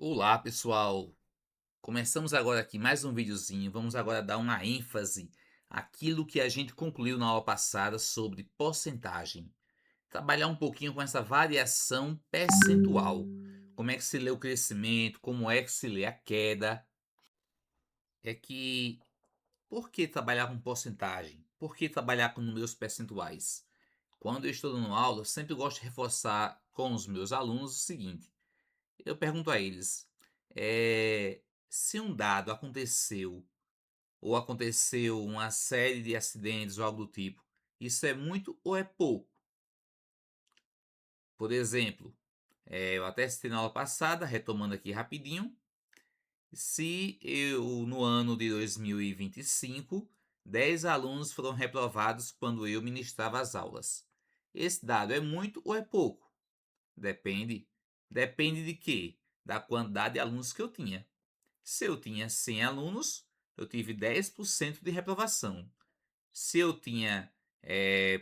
Olá, pessoal! Começamos agora aqui mais um videozinho. Vamos agora dar uma ênfase àquilo que a gente concluiu na aula passada sobre porcentagem. Trabalhar um pouquinho com essa variação percentual. Como é que se lê o crescimento, como é que se lê a queda. É que, por que trabalhar com porcentagem? Por que trabalhar com números percentuais? Quando eu estou dando aula, eu sempre gosto de reforçar com os meus alunos o seguinte. Eu pergunto a eles, se um dado aconteceu ou aconteceu uma série de acidentes ou algo do tipo, isso é muito ou é pouco? Por exemplo, eu até citei na aula passada, retomando aqui rapidinho, se eu no ano de 2025, 10 alunos foram reprovados quando eu ministrava as aulas. Esse dado é muito ou é pouco? Depende. Depende de quê? Da quantidade de alunos que eu tinha. Se eu tinha 100 alunos, eu tive 10% de reprovação. Se eu tinha,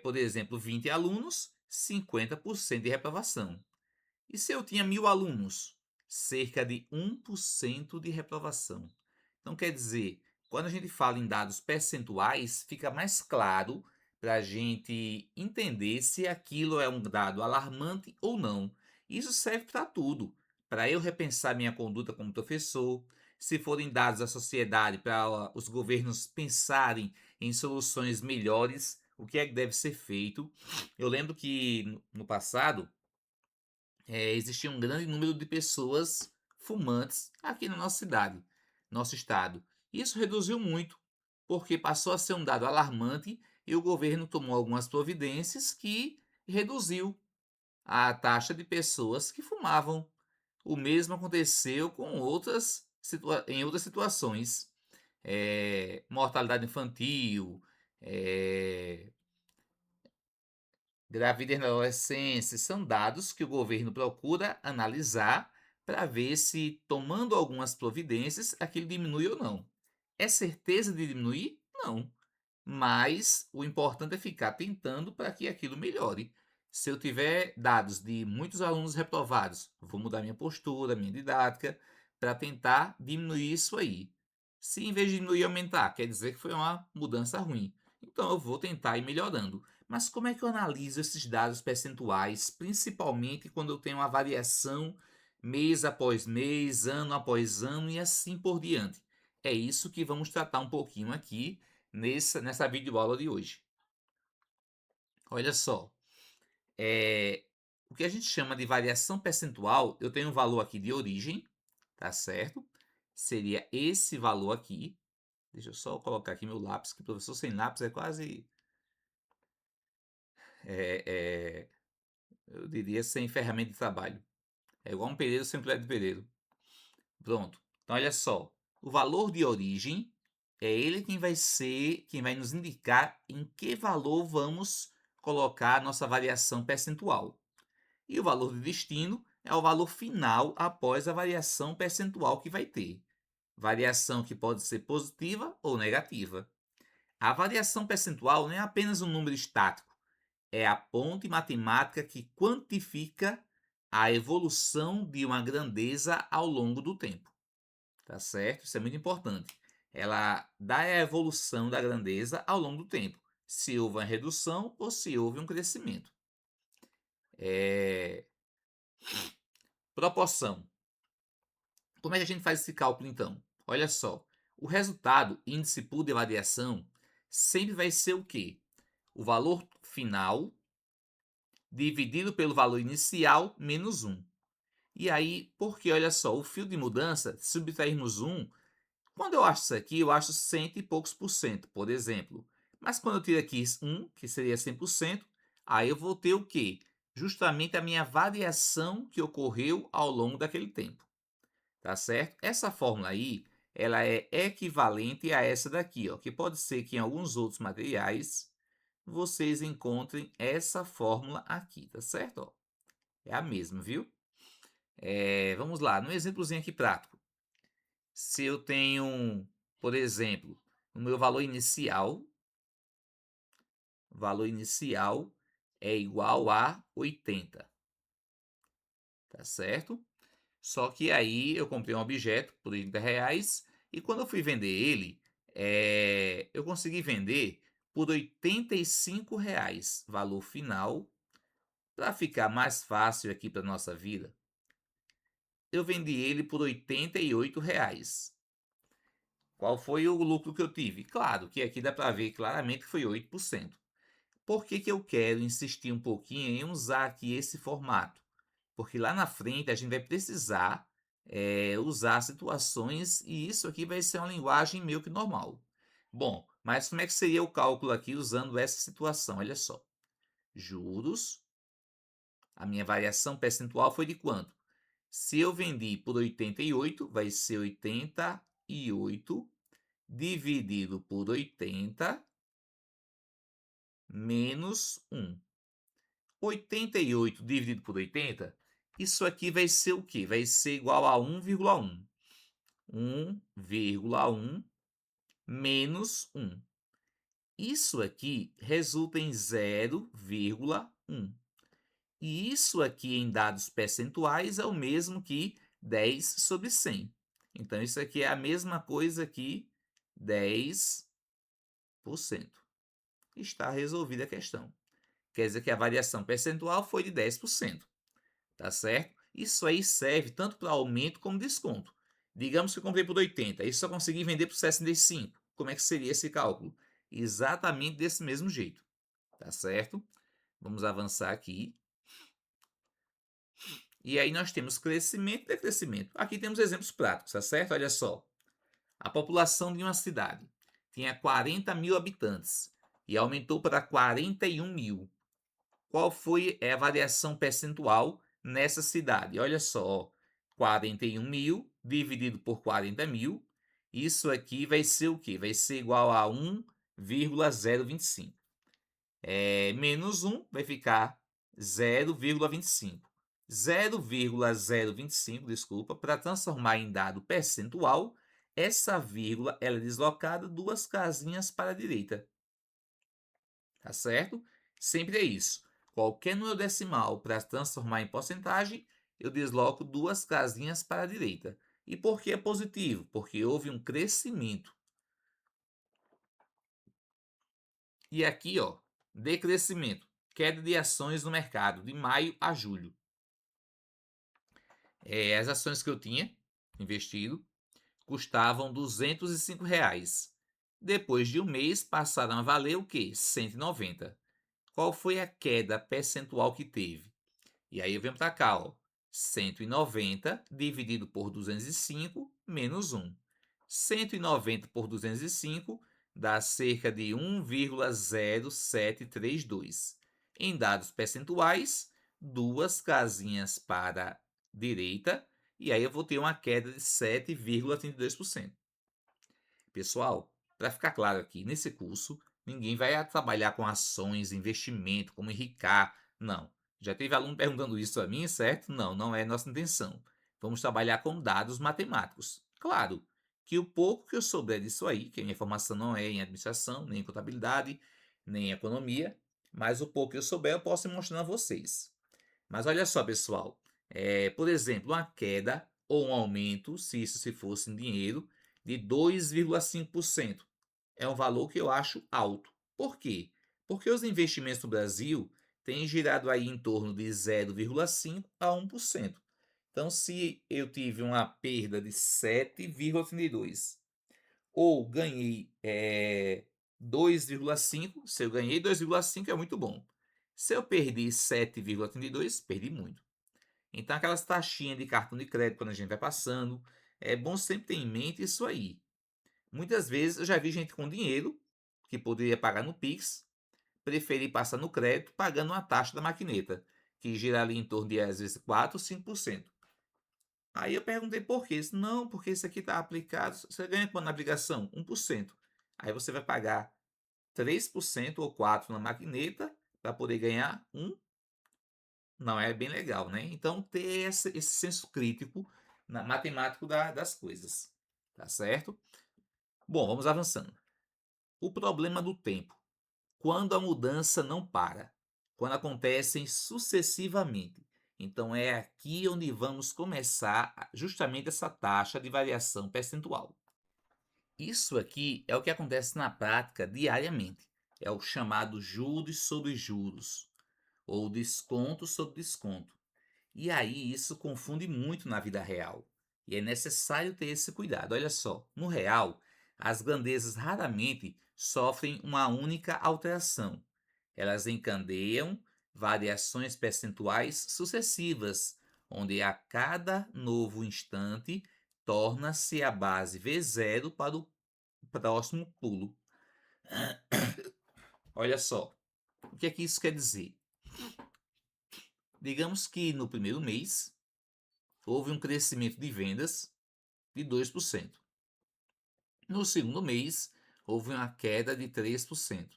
por exemplo, 20 alunos, 50% de reprovação. E se eu tinha 1.000 alunos, cerca de 1% de reprovação. Então, quer dizer, quando a gente fala em dados percentuais, fica mais claro para a gente entender se aquilo é um dado alarmante ou não. Isso serve para tudo, para eu repensar minha conduta como professor, se forem dados da sociedade, para os governos pensarem em soluções melhores, o que é que deve ser feito. Eu lembro que no passado, existia um grande número de pessoas fumantes aqui na nossa cidade, nosso estado. Isso reduziu muito, porque passou a ser um dado alarmante e o governo tomou algumas providências que reduziu a taxa de pessoas que fumavam. O mesmo aconteceu com em outras situações. Mortalidade infantil, eh, gravidez na adolescência, são dados que o governo procura analisar para ver se, tomando algumas providências, aquilo diminui ou não. É certeza de diminuir? Não. Mas o importante é ficar tentando para que aquilo melhore. Se eu tiver dados de muitos alunos reprovados, vou mudar minha postura, minha didática, para tentar diminuir isso aí. Se em vez de diminuir aumentar, quer dizer que foi uma mudança ruim. Então eu vou tentar ir melhorando. Mas como é que eu analiso esses dados percentuais, principalmente quando eu tenho uma variação mês após mês, ano após ano e assim por diante? É isso que vamos tratar um pouquinho aqui nessa videoaula de hoje. Olha só, o que a gente chama de variação percentual, eu tenho um valor aqui de origem, tá certo? Seria esse valor aqui. Deixa eu só colocar aqui meu lápis, que professor sem lápis é quase, é, é, eu diria, sem ferramenta de trabalho. É igual um pedreiro sem colher de pedreiro. Pronto. Então, olha só, o valor de origem é ele quem vai nos indicar em que valor vamos colocar a nossa variação percentual. E o valor de destino é o valor final após a variação percentual que vai ter. Variação que pode ser positiva ou negativa. A variação percentual não é apenas um número estático, é a ponte matemática que quantifica a evolução de uma grandeza ao longo do tempo. Tá certo? Isso é muito importante. Ela dá a evolução da grandeza ao longo do tempo, se houve uma redução ou se houve um crescimento. É... Proporção. Como é que a gente faz esse cálculo então? Olha só, o resultado, índice por de variação, sempre vai ser o quê? O valor final dividido pelo valor inicial menos 1. E aí, porque olha só, o fio de mudança, se subtrairmos 1, quando eu acho isso aqui, eu acho cento e poucos por cento, por exemplo. Mas quando eu tiro aqui 1, que seria 100%, aí eu vou ter o quê? Justamente a minha variação que ocorreu ao longo daquele tempo. Tá certo? Essa fórmula aí, ela é equivalente a essa daqui, ó, que pode ser que em alguns outros materiais vocês encontrem essa fórmula aqui, tá certo? Ó, é a mesma, viu? Vamos lá, no exemplozinho aqui prático. Se eu tenho, por exemplo, o meu valor inicial é igual a 80, tá certo? Só que aí eu comprei um objeto por R$ 30 e quando eu fui vender ele, eu consegui vender por R$ 85, valor final. Para ficar mais fácil aqui para nossa vida, eu vendi ele por R$ 88. Qual foi o lucro que eu tive? Claro que aqui dá para ver claramente que foi 8%. Por que que eu quero insistir um pouquinho em usar aqui esse formato? Porque lá na frente a gente vai precisar usar situações e isso aqui vai ser uma linguagem meio que normal. Bom, mas como é que seria o cálculo aqui usando essa situação? Olha só, juros, a minha variação percentual foi de quanto? Se eu vendi por 88, vai ser 88 dividido por 80 menos 1. 88 dividido por 80, isso aqui vai ser o quê? Vai ser igual a 1,1. 1,1 menos 1. Isso aqui resulta em 0,1. E isso aqui em dados percentuais é o mesmo que 10 sobre 100. Então, isso aqui é a mesma coisa que 10%. Está resolvida a questão. Quer dizer que a variação percentual foi de 10%. Tá certo? Isso aí serve tanto para aumento como desconto. Digamos que eu comprei por 80 e só consegui vender por 65. Como é que seria esse cálculo? Exatamente desse mesmo jeito. Tá certo? Vamos avançar aqui. E aí nós temos crescimento e decrescimento. Aqui temos exemplos práticos, tá certo? Olha só. A população de uma cidade tinha 40 mil habitantes e aumentou para 41 mil. Qual foi a variação percentual nessa cidade? Olha só, 41 mil dividido por 40 mil, isso aqui vai ser o quê? Vai ser igual a 1,025. Menos 1 vai ficar 0,25. 0,025, desculpa, para transformar em dado percentual, essa vírgula ela é deslocada 2 casinhas para a direita. Tá certo? Sempre é isso. Qualquer número decimal para transformar em porcentagem, eu desloco 2 casinhas para a direita. E por que é positivo? Porque houve um crescimento. E aqui, ó, decrescimento, queda de ações no mercado de maio a julho. As ações que eu tinha investido custavam R$ 205. Depois de um mês, passaram a valer o quê? 190. Qual foi a queda percentual que teve? E aí eu venho para cá, ó. 190 dividido por 205 menos 1. 190 por 205 dá cerca de 1,0732. Em dados percentuais, 2 casinhas para a direita, e aí eu vou ter uma queda de 7,32%. Pessoal, para ficar claro aqui, nesse curso, ninguém vai trabalhar com ações, investimento, como enricar. Não. Já teve aluno perguntando isso a mim, certo? Não, não é nossa intenção. Vamos trabalhar com dados matemáticos. Claro que o pouco que eu souber disso aí, que a minha formação não é em administração, nem em contabilidade, nem em economia, mas o pouco que eu souber eu posso mostrar a vocês. Mas olha só, pessoal, por exemplo, uma queda ou um aumento, se isso se fosse em dinheiro, de 2,5%. É um valor que eu acho alto. Por quê? Porque os investimentos no Brasil têm girado aí em torno de 0,5 a 1%. Então, se eu tive uma perda de 7,32 ou ganhei 2,5, se eu ganhei 2,5 é muito bom. Se eu perdi 7,32, perdi muito. Então, aquelas taxinhas de cartão de crédito, quando a gente vai passando, é bom sempre ter em mente isso aí. Muitas vezes eu já vi gente com dinheiro, que poderia pagar no Pix, preferir passar no crédito, pagando uma taxa da maquineta, que gira ali em torno de, às vezes, 4 ou 5%. Aí eu perguntei por quê. Disse, não, porque isso aqui está aplicado. Você ganha quanto na aplicação? 1%. Aí você vai pagar 3% ou 4% na maquineta para poder ganhar 1. Não é bem legal, né? Então, ter esse senso crítico matemático das coisas. Tá certo? Bom, vamos avançando. O problema do tempo. Quando a mudança não para. Quando acontecem sucessivamente. Então, é aqui onde vamos começar justamente essa taxa de variação percentual. Isso aqui é o que acontece na prática diariamente. É o chamado juros sobre juros, ou desconto sobre desconto. E aí isso confunde muito na vida real. E é necessário ter esse cuidado. Olha só, no real, as grandezas raramente sofrem uma única alteração. Elas encadeiam variações percentuais sucessivas, onde a cada novo instante torna-se a base V0 para o próximo pulo. Olha só, o que é que isso quer dizer? Digamos que no primeiro mês houve um crescimento de vendas de 2%. No segundo mês, houve uma queda de 3%.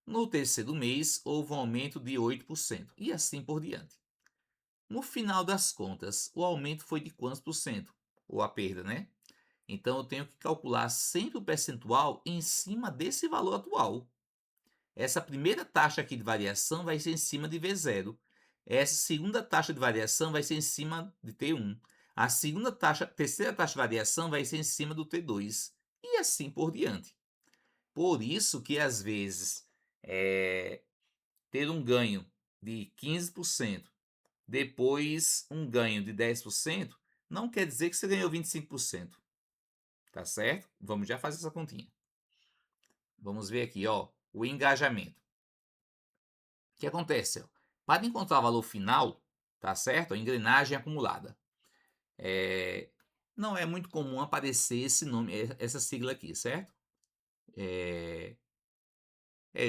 No terceiro mês, houve um aumento de 8%, e assim por diante. No final das contas, o aumento foi de quantos por cento? Ou a perda, né? Então eu tenho que calcular sempre o percentual em cima desse valor atual. Essa primeira taxa aqui de variação vai ser em cima de V0. Essa segunda taxa de variação vai ser em cima de T1. A terceira taxa de variação vai ser em cima do T2. E assim por diante. Por isso que às vezes ter um ganho de 15%, depois um ganho de 10%, não quer dizer que você ganhou 25%. Tá certo? Vamos já fazer essa continha. Vamos ver aqui, ó, o engajamento. O que acontece? Ó? Para encontrar o valor final, tá certo? A engrenagem acumulada. Não é muito comum aparecer esse nome, essa sigla aqui, certo?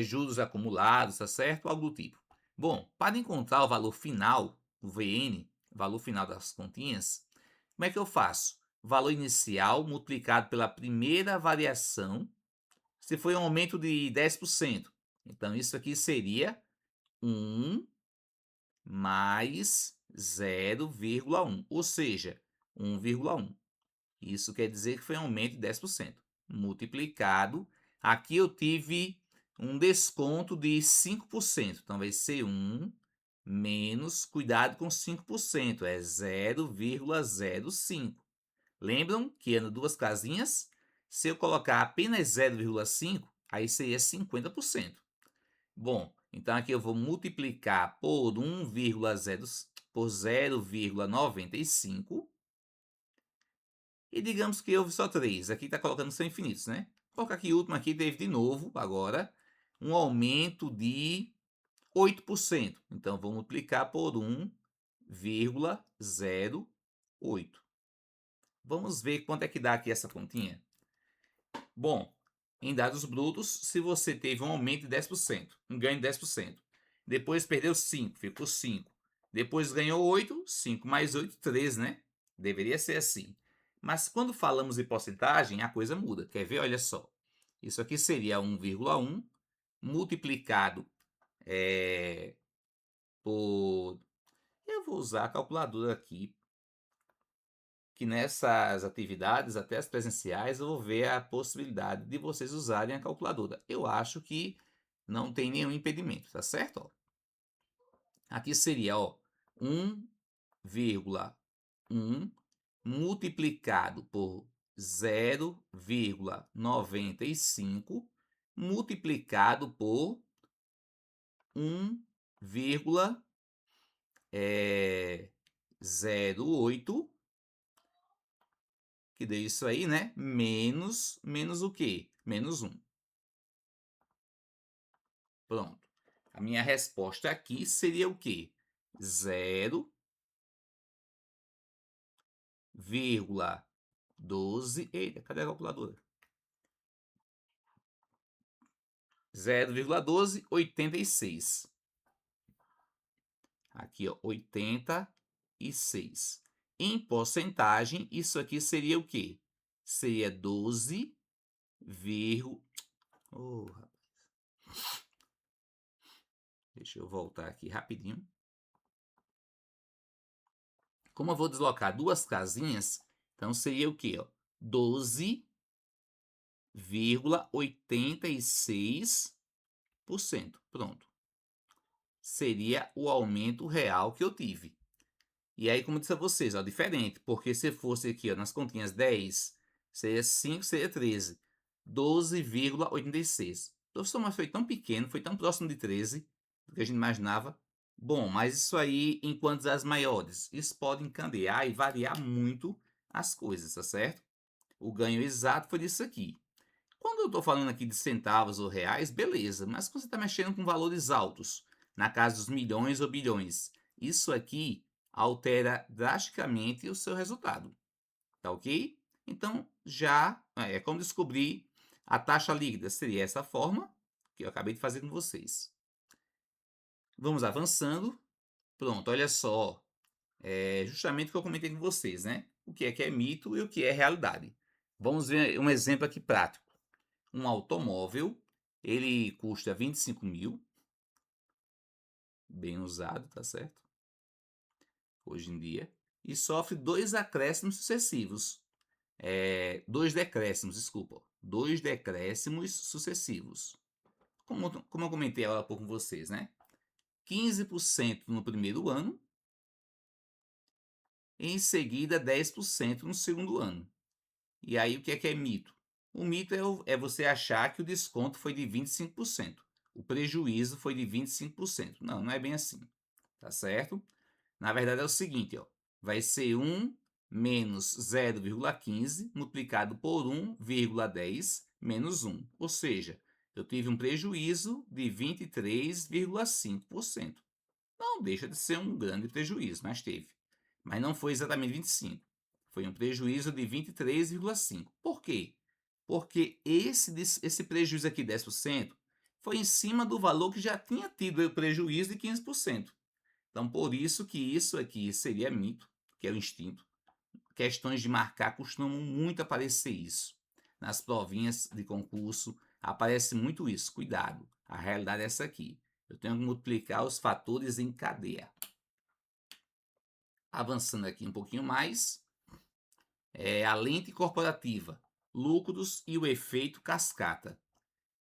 Juros acumulados, tá certo? Algo do tipo. Bom, para encontrar o valor final, o VN, valor final das continhas, como é que eu faço? Valor inicial multiplicado pela primeira variação, se foi um aumento de 10%. Então, isso aqui seria 1 mais 0,1, ou seja, 1,1. Isso quer dizer que foi um aumento de 10%. Multiplicado, aqui eu tive um desconto de 5%. Então vai ser 1 menos, cuidado com 5%, é 0,05. Lembram que eram duas casinhas? Se eu colocar apenas 0,5, aí seria 50%. Bom, então aqui eu vou multiplicar por 1,0 por 0,95 e digamos que houve só 3. Aqui está colocando são infinitos, né? Vou colocar aqui o último aqui, teve de novo, agora, um aumento de 8%. Então, vou multiplicar por 1,08. Vamos ver quanto é que dá aqui essa continha? Bom, em dados brutos, se você teve um aumento de 10%, um ganho de 10%, depois perdeu 5, ficou 5, depois ganhou 8, 5 mais 8, 13, né? Deveria ser assim. Mas quando falamos em porcentagem, a coisa muda. Quer ver? Olha só. Isso aqui seria 1,1 multiplicado por... Eu vou usar a calculadora aqui, que nessas atividades, até as presenciais, eu vou ver a possibilidade de vocês usarem a calculadora. Eu acho que não tem nenhum impedimento, tá certo? Ó, aqui seria, ó, 1,1 multiplicado por 0,95 multiplicado por 1,08, que deu isso aí, né? Menos o quê? Menos 1. Pronto. A minha resposta aqui seria o quê? 0,12. Eita, cadê a calculadora? 0,1286. Aqui, ó, 86. Em porcentagem, isso aqui seria o quê? Seria 12, oh, deixa eu voltar aqui rapidinho. Como eu vou deslocar duas casinhas, então seria o quê? 12,86%. Pronto. Seria o aumento real que eu tive. E aí, como eu disse a vocês, ó, diferente, porque se fosse aqui, ó, nas continhas 10, seria 5, seria 13. 12,86. Professor, mas foi tão pequeno, foi tão próximo de 13, do que a gente imaginava. Bom, mas isso aí em quantidades maiores. Isso pode encandear e variar muito as coisas, tá certo? O ganho exato foi disso aqui. Quando eu estou falando aqui de centavos ou reais, beleza, mas quando você está mexendo com valores altos, na casa dos milhões ou bilhões, isso aqui altera drasticamente o seu resultado, tá ok? Então, já é como descobrir a taxa líquida, seria essa forma que eu acabei de fazer com vocês. Vamos avançando. Pronto, olha só, justamente o que eu comentei com vocês, né? O que é mito e o que é realidade. Vamos ver um exemplo aqui prático. Um automóvel, ele custa 25 mil, bem usado, tá certo? Hoje em dia, e sofre dois acréscimos sucessivos. Dois decréscimos, desculpa. Dois decréscimos sucessivos. Como eu comentei há pouco com vocês, né? 15% no primeiro ano, e em seguida 10% no segundo ano. E aí o que é mito? O mito é você achar que o desconto foi de 25%. O prejuízo foi de 25%. Não, não é bem assim. Tá certo? Na verdade é o seguinte, ó, vai ser 1 menos 0,15 multiplicado por 1,10 menos 1. Ou seja, eu tive um prejuízo de 23,5%. Não deixa de ser um grande prejuízo, mas teve. Mas não foi exatamente 25. Foi um prejuízo de 23,5. Por quê? Porque esse prejuízo aqui, 10%, foi em cima do valor que já tinha tido o prejuízo de 15%. Então, por isso que isso aqui seria mito, que é o instinto. Questões de marcar costumam muito aparecer isso. Nas provinhas de concurso, aparece muito isso. Cuidado, a realidade é essa aqui. Eu tenho que multiplicar os fatores em cadeia. Avançando aqui um pouquinho mais, a lente corporativa, lucros e o efeito cascata.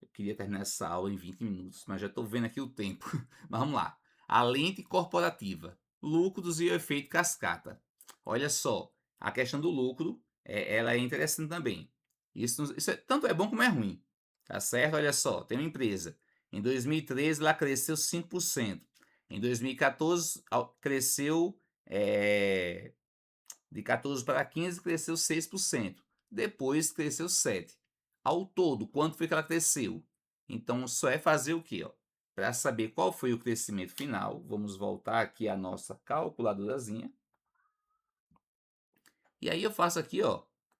Eu queria terminar essa aula em 20 minutos, mas já estou vendo aqui o tempo. Mas vamos lá. A lente corporativa, lucros e o efeito cascata. Olha só, a questão do lucro, ela é interessante também. Isso tanto é bom como é ruim. Tá certo? Olha só, tem uma empresa. Em 2013 ela cresceu 5%. Em 2014 cresceu de 14 para 15, cresceu 6%. Depois cresceu 7%. Ao todo, quanto foi que ela cresceu? Então, só é fazer o quê? Para saber qual foi o crescimento final, vamos voltar aqui à nossa calculadorazinha. E aí eu faço aqui,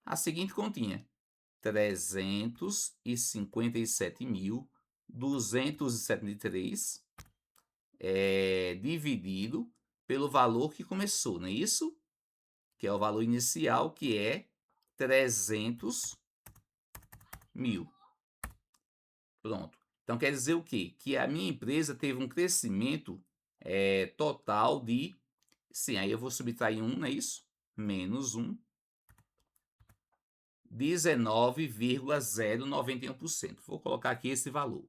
a seguinte continha. 357.273 dividido pelo valor que começou, não é isso? Que é o valor inicial, que é 300 mil. Pronto. Então, quer dizer o quê? Que a minha empresa teve um crescimento total de... Sim, aí eu vou subtrair 1, não é isso? Menos 1. 19,091%. Vou colocar aqui esse valor.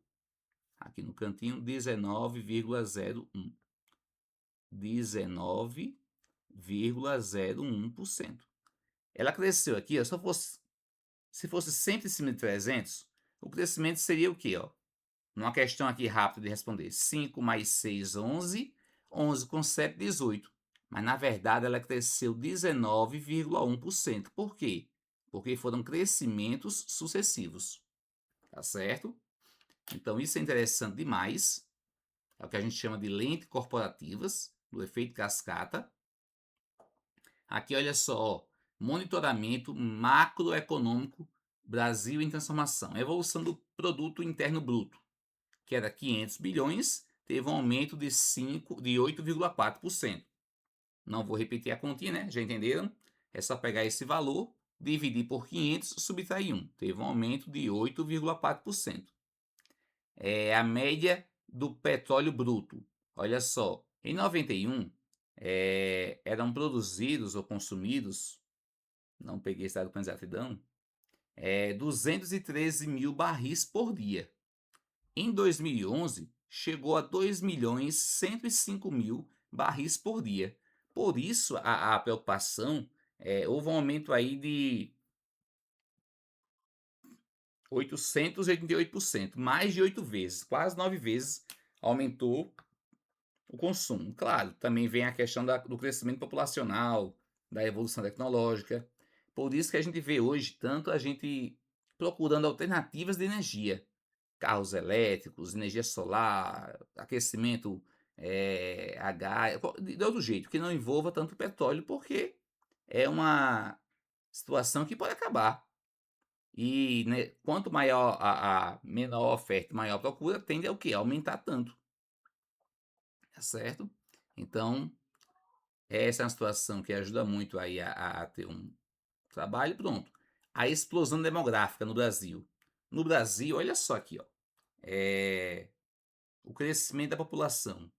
Aqui no cantinho, 19,01. 19,01%. Ela cresceu aqui, se fosse sempre em cima de 300, o crescimento seria o quê? Numa questão aqui rápida de responder. 5 mais 6, 11. 11 com 7, 18. Mas, na verdade, ela cresceu 19,1%. Por quê? Porque foram crescimentos sucessivos. Tá certo? Então, isso é interessante demais. É o que a gente chama de lentes corporativas, do efeito cascata. Aqui, olha só, monitoramento macroeconômico Brasil em transformação. Evolução do produto interno bruto, que era 500 bilhões, teve um aumento de 8,4%. Não vou repetir a continha, né? Já entenderam? É só pegar esse valor, dividir por 500, subtrair 1. Teve um aumento de 8,4%. A média do petróleo bruto. Olha só, em 91, eram produzidos ou consumidos, não peguei esse dado com exatidão, 213 mil barris por dia. Em 2011, chegou a 2.105.000 barris por dia. Por isso a preocupação, houve um aumento aí de 888%, mais de 8 vezes, quase 9 vezes aumentou o consumo. Claro, também vem a questão do crescimento populacional, da evolução tecnológica. Por isso que a gente vê hoje tanto a gente procurando alternativas de energia, carros elétricos, energia solar, aquecimento a gás, de outro jeito, que não envolva tanto petróleo, porque é uma situação que pode acabar. E, né, quanto maior a menor a oferta, maior a procura, tende a o quê? Aumentar tanto, tá certo? Então, essa é uma situação que ajuda muito aí a ter um trabalho, pronto. A explosão demográfica no Brasil. No Brasil, olha só aqui, ó, o crescimento da população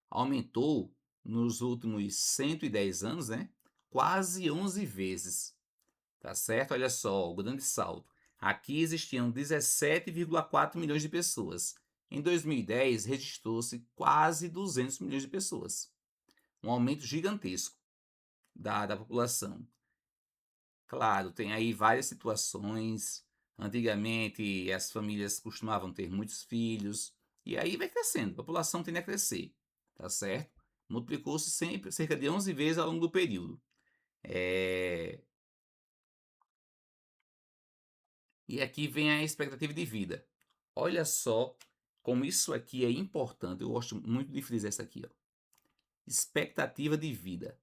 aumentou nos últimos 110 anos, né? Quase 11 vezes. Tá certo? Olha só, o grande salto. Aqui existiam 17,4 milhões de pessoas. Em 2010, registrou-se quase 200 milhões de pessoas. Um aumento gigantesco da população. Claro, tem aí várias situações. Antigamente, as famílias costumavam ter muitos filhos. E aí vai crescendo, a população tende a crescer. Tá certo? Multiplicou-se sempre cerca de 11 vezes ao longo do período. É, E aqui vem a expectativa de vida. Olha só como isso aqui é importante. Eu gosto muito de frisar isso aqui, ó. Expectativa de vida.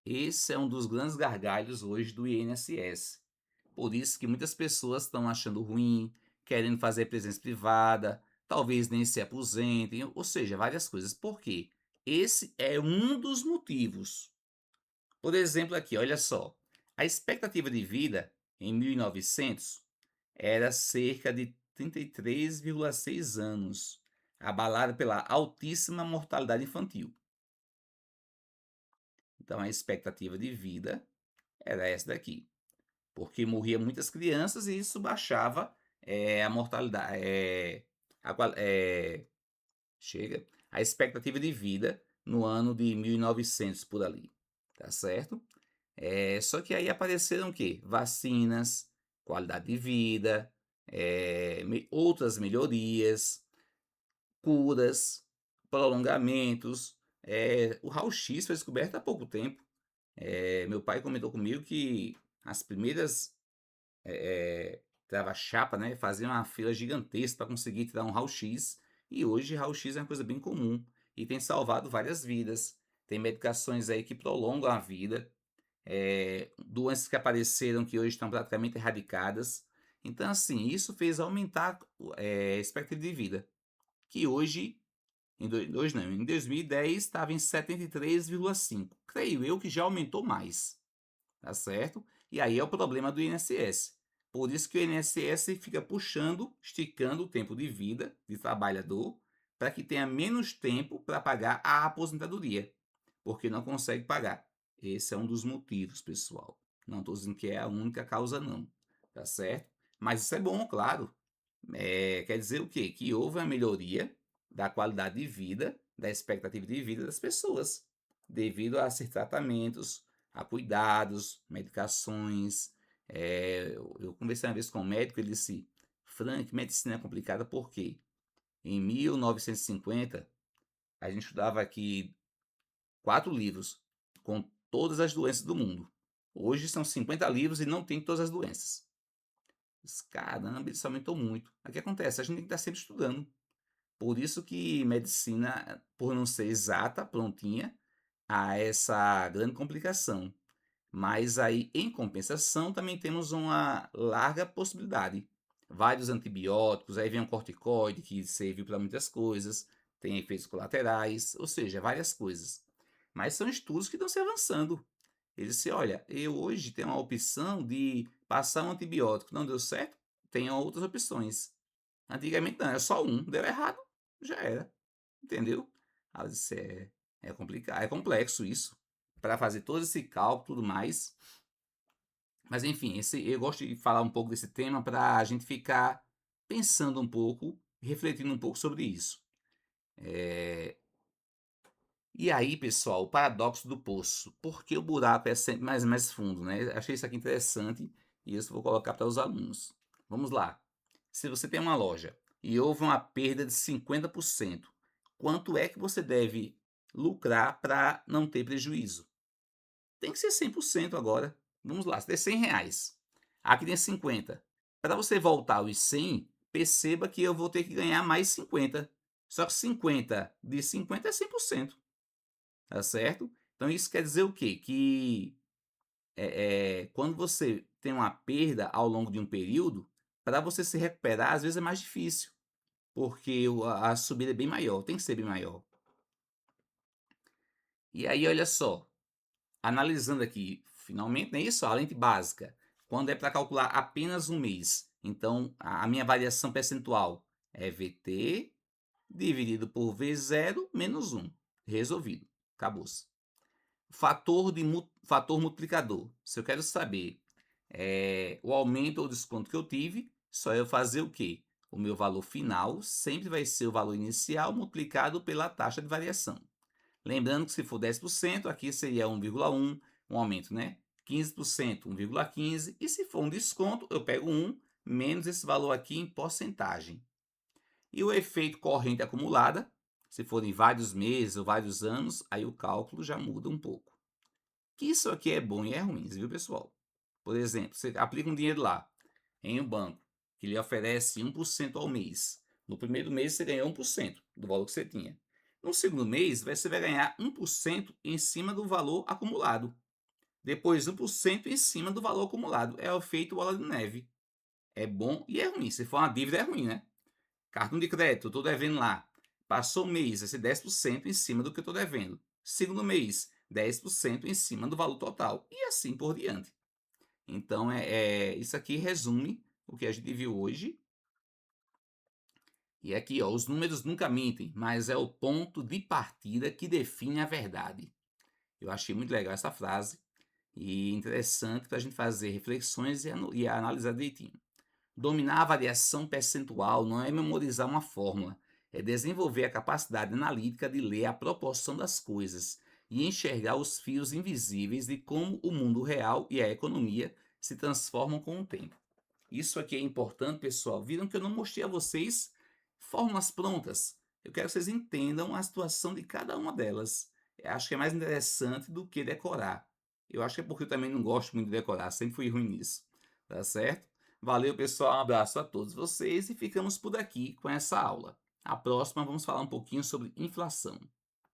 Esse é um dos grandes gargalhos hoje do INSS. Por isso que muitas pessoas estão achando ruim, querendo fazer presença privada, talvez nem se aposentem, ou seja, várias coisas. Por quê? Esse é um dos motivos. Por exemplo, aqui, olha só. A expectativa de vida em 1900 era cerca de 33,6 anos, abalada pela altíssima mortalidade infantil. Então a expectativa de vida era essa daqui, porque morria muitas crianças e isso baixava a mortalidade, a, chega, a expectativa de vida no ano de 1900 por ali, tá certo? Só que aí apareceram o quê? Vacinas, qualidade de vida, outras melhorias, curas, prolongamentos. O raio-x foi descoberto há pouco tempo. Meu pai comentou comigo que as primeiras trava-chapa, né, faziam uma fila gigantesca para conseguir tirar um raio-x. E hoje raio-x é uma coisa bem comum e tem salvado várias vidas. Tem medicações aí que prolongam a vida, doenças que apareceram que hoje estão praticamente erradicadas. Então, assim, isso fez aumentar a expectativa de vida, que hoje, hoje não, em 2010 estava em 73,5. Creio eu que já aumentou mais, tá certo? E aí é o problema do INSS. Por isso que o INSS fica puxando, esticando o tempo de vida de trabalhador para que tenha menos tempo para pagar a aposentadoria, porque não consegue pagar. Esse é um dos motivos, pessoal. Não estou dizendo que é a única causa, não. Tá certo? Mas isso é bom, claro. Quer dizer o quê? Que houve uma melhoria da qualidade de vida, da expectativa de vida das pessoas, devido a esses tratamentos, a cuidados, medicações. Eu conversei uma vez com um médico, ele disse, Frank, medicina é complicada porque em 1950 a gente estudava aqui 4 livros com todas as doenças do mundo. Hoje são 50 livros e não tem todas as doenças. Caramba, isso aumentou muito. O que acontece? A gente tem que estar sempre estudando. Por isso que medicina, por não ser exata, prontinha, há essa grande complicação. Mas aí, em compensação, também temos uma larga possibilidade. Vários antibióticos, aí vem um corticoide que serve para muitas coisas, tem efeitos colaterais, ou seja, várias coisas. Mas são estudos que estão se avançando. Ele disse, olha, eu hoje tenho a opção de passar um antibiótico, não deu certo? Tenho outras opções. Antigamente não, era só um, deu errado, já era, entendeu? Aí eu disse, é complicado, é complexo isso, para fazer todo esse cálculo e tudo mais. Mas enfim, eu gosto de falar um pouco desse tema para a gente ficar pensando um pouco, refletindo um pouco sobre isso. E aí, pessoal, o paradoxo do poço. Por que o buraco é sempre mais fundo, né? Achei isso aqui interessante e isso eu vou colocar para os alunos. Vamos lá. Se você tem uma loja e houve uma perda de 50%, quanto é que você deve lucrar para não ter prejuízo? Tem que ser 100% agora. Vamos lá, você tem R$ 100. Aqui tem 50. Para você voltar aos 100, perceba que eu vou ter que ganhar mais 50. Só que 50 de 50 é 100%. Tá certo? Então isso quer dizer o quê? Que quando você tem uma perda ao longo de um período, para você se recuperar, às vezes é mais difícil, porque a subida é bem maior, tem que ser bem maior. E aí, olha só, analisando aqui, finalmente, não é isso? A lente básica, quando é para calcular apenas um mês, então a minha variação percentual é VT dividido por V0 menos 1. Resolvido. Acabou-se. Fator multiplicador. Se eu quero saber o aumento ou desconto que eu tive, só eu fazer o quê? O meu valor final sempre vai ser o valor inicial multiplicado pela taxa de variação. Lembrando que se for 10%, aqui seria 1,1, um aumento, né? 15%, 1,15, e se for um desconto, eu pego 1 menos esse valor aqui em porcentagem. E o efeito corrente acumulada, se forem vários meses ou vários anos, aí o cálculo já muda um pouco. Que isso aqui é bom e é ruim, viu, pessoal? Por exemplo, você aplica um dinheiro lá em um banco que lhe oferece 1% ao mês. No primeiro mês você ganhou 1% do valor que você tinha. No segundo mês, você vai ganhar 1% em cima do valor acumulado. Depois 1% em cima do valor acumulado. É o efeito bola de neve. É bom e é ruim. Se for uma dívida, é ruim, né? Cartão de crédito, eu estou devendo lá. Passou o mês, vai ser 10% em cima do que eu estou devendo. Segundo mês, 10% em cima do valor total. E assim por diante. Então, isso aqui resume o que a gente viu hoje. E aqui, ó, os números nunca mentem, mas é o ponto de partida que define a verdade. Eu achei muito legal essa frase e interessante para a gente fazer reflexões e analisar direitinho. Dominar a variação percentual não é memorizar uma fórmula, é desenvolver a capacidade analítica de ler a proporção das coisas e enxergar os fios invisíveis de como o mundo real e a economia se transformam com o tempo. Isso aqui é importante, pessoal. Viram que eu não mostrei a vocês fórmulas prontas. Eu quero que vocês entendam a situação de cada uma delas. Eu acho que é mais interessante do que decorar. Eu acho que é porque eu também não gosto muito de decorar, sempre fui ruim nisso. Tá certo? Valeu, pessoal. Um abraço a todos vocês e ficamos por aqui com essa aula. A próxima vamos falar um pouquinho sobre inflação.